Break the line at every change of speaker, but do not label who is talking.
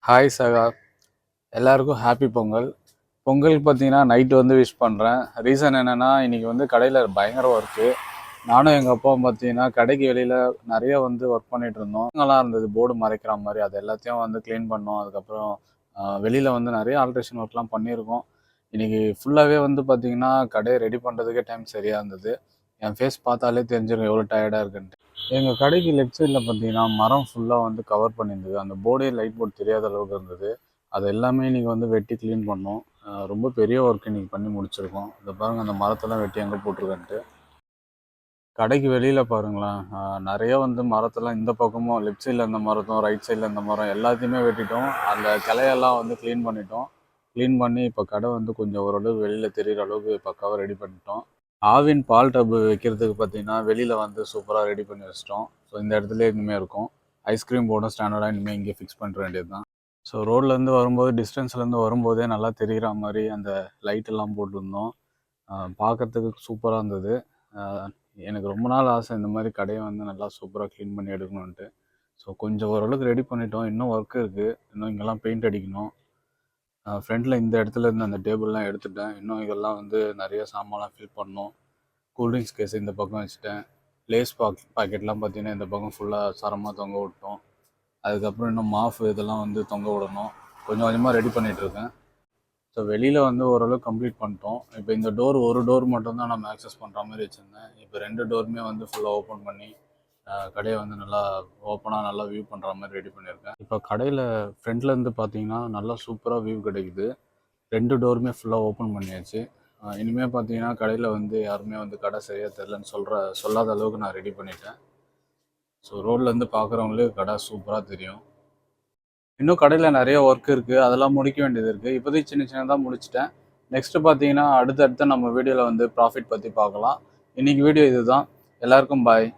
Hi சகா, எல்லாருக்கும் happy Pongal. பொங்கலுக்கு பார்த்தீங்கன்னா நைட்டு வந்து விஷ் பண்ணுறேன். ரீசன் என்னென்னா, இன்றைக்கி வந்து கடையில் பயங்கர ஒர்க்கு. நானும் எங்கள் அப்பாவும் பார்த்தீங்கன்னா கடைக்கு வெளியில் நிறைய வந்து ஒர்க் பண்ணிகிட்டு இருந்தோம். நல்லா இருந்தது போர்டு மறைக்கிற மாதிரி, அது எல்லாத்தையும் வந்து க்ளீன் பண்ணோம். அதுக்கப்புறம் வெளியில் வந்து நிறைய ஆல்ட்ரேஷன் ஒர்க்லாம் பண்ணியிருக்கோம். இன்றைக்கி ஃபுல்லாகவே வந்து பார்த்திங்கன்னா கடையை ரெடி பண்ணுறதுக்கே டைம் சரியாக இருந்தது. என் ஃபேஸ் பார்த்தாலே தெரிஞ்சிடும் எவ்வளோ டயர்டாக இருக்குன்ட்டு. எங்கள் கடைக்கு லெஃப்ட் சைடில் பார்த்தீங்கன்னா மரம் ஃபுல்லாக வந்து கவர் பண்ணியிருந்தது. அந்த போர்டே லைட் போர்ட் தெரியாத அளவுக்கு இருந்தது. அது எல்லாமே இன்றைக்கி வந்து வெட்டி க்ளீன் பண்ணோம். ரொம்ப பெரிய ஒர்க் இன்றைக்கி பண்ணி முடிச்சிருக்கோம். இந்த பாருங்கள், அந்த மரத்தெல்லாம் வெட்டி எங்கே போட்டிருக்கேன்ட்டு. கடைக்கு வெளியில் பாருங்களேன், நிறைய வந்து மரத்தெல்லாம் இந்த பக்கமும் லெஃப்ட் சைடில் இருந்த மரத்தும் ரைட் சைடில் இருந்த மரம் எல்லாத்தையுமே வெட்டிட்டோம். அந்த கிளையெல்லாம் வந்து க்ளீன் பண்ணிட்டோம். க்ளீன் பண்ணி இப்போ கடை வந்து கொஞ்சம் ஓரளவு வெளியில் தெரிகிற அளவுக்கு பக்காவாக ரெடி பண்ணிட்டோம். ஆவின் பால் டப்பு வைக்கிறதுக்கு பார்த்தீங்கன்னா வெளியில் வந்து சூப்பராக ரெடி பண்ணி வச்சிட்டோம். ஸோ இந்த இடத்துல இனிமேல் இருக்கும். ஐஸ்கிரீம் போர்டும் ஸ்டாண்டர்டாக இனிமேல் இங்கே ஃபிக்ஸ் பண்ணுற வேண்டியது தான். ஸோ ரோட்லேருந்து வரும்போது, டிஸ்டன்ஸ்லேருந்து வரும்போதே நல்லா தெரிகிற மாதிரி அந்த லைட்டெல்லாம் போட்டிருந்தோம். பார்க்கறதுக்கு சூப்பராக இருந்தது. எனக்கு ரொம்ப நாள் ஆசை இந்த மாதிரி கடையை வந்து நல்லா சூப்பராக க்ளீன் பண்ணி எடுக்கணுன்ட்டு. ஸோ கொஞ்சம் ஓரளவுக்கு ரெடி பண்ணிட்டோம். இன்னும் ஒர்க் இருக்குது. இன்னும் இங்கெல்லாம் பெயிண்ட் அடிக்கணும். ஃப்ரண்டில் இந்த இடத்துல இருந்து அந்த டேபிள்லாம் எடுத்துட்டேன். இன்னும் இதெல்லாம் வந்து நிறைய சாமான்லாம் ஃபில் பண்ணணும். கூல்ட்ரிங்க்ஸ் கேஸ் இந்த பக்கம் வச்சுட்டேன். லேஸ் பாக்கெட்லாம் பார்த்தீங்கன்னா இந்த பக்கம் ஃபுல்லாக சரமாக தொங்க விட்டோம். அதுக்கப்புறம் இன்னும் மாஃப் இதெல்லாம் வந்து தொங்க விடணும். கொஞ்சம் கொஞ்சமாக ரெடி பண்ணிகிட்ருக்கேன். ஸோ வெளியில் வந்து ஓரளவு கம்ப்ளீட் பண்ணிட்டோம். இப்போ இந்த ஒரு டோர் மட்டும்தான் நம்ம ஆக்சஸ் பண்ணுற மாதிரி வச்சுருந்தேன். இப்போ 2 டோருமே வந்து ஃபுல்லாக ஓப்பன் பண்ணி கடையை வந்து நல்லா ஓப்பனாக நல்லா வியூ பண்ணுற மாதிரி ரெடி பண்ணியிருக்கேன். இப்போ கடையில் ஃப்ரண்ட்லேருந்து பார்த்தீங்கன்னா நல்லா சூப்பராக வியூ கிடைக்குது. 2 டோருமே ஃபுல்லாக ஓப்பன் பண்ணியாச்சு. இனிமேல் பார்த்தீங்கன்னா கடையில் வந்து யாருமே வந்து கடை சரியாக தெரிலன்னு சொல்லாத அளவுக்கு நான் ரெடி பண்ணிட்டேன். ஸோ ரோட்லேருந்து பார்க்குறவங்களுக்கு கடை சூப்பராக தெரியும். இன்னும் கடையில் நிறைய ஒர்க் இருக்குது, அதெல்லாம் முடிக்க வேண்டியது இருக்குது. இப்போதைக்கு சின்ன சின்னதாக முடிச்சிட்டேன். நெக்ஸ்ட்டு பார்த்தீங்கன்னா அடுத்தடுத்து நம்ம வீடியோவில் வந்து ப்ராஃபிட் பற்றி பார்க்கலாம். இன்றைக்கி வீடியோ இதுதான். எல்லாருக்கும் பாய்.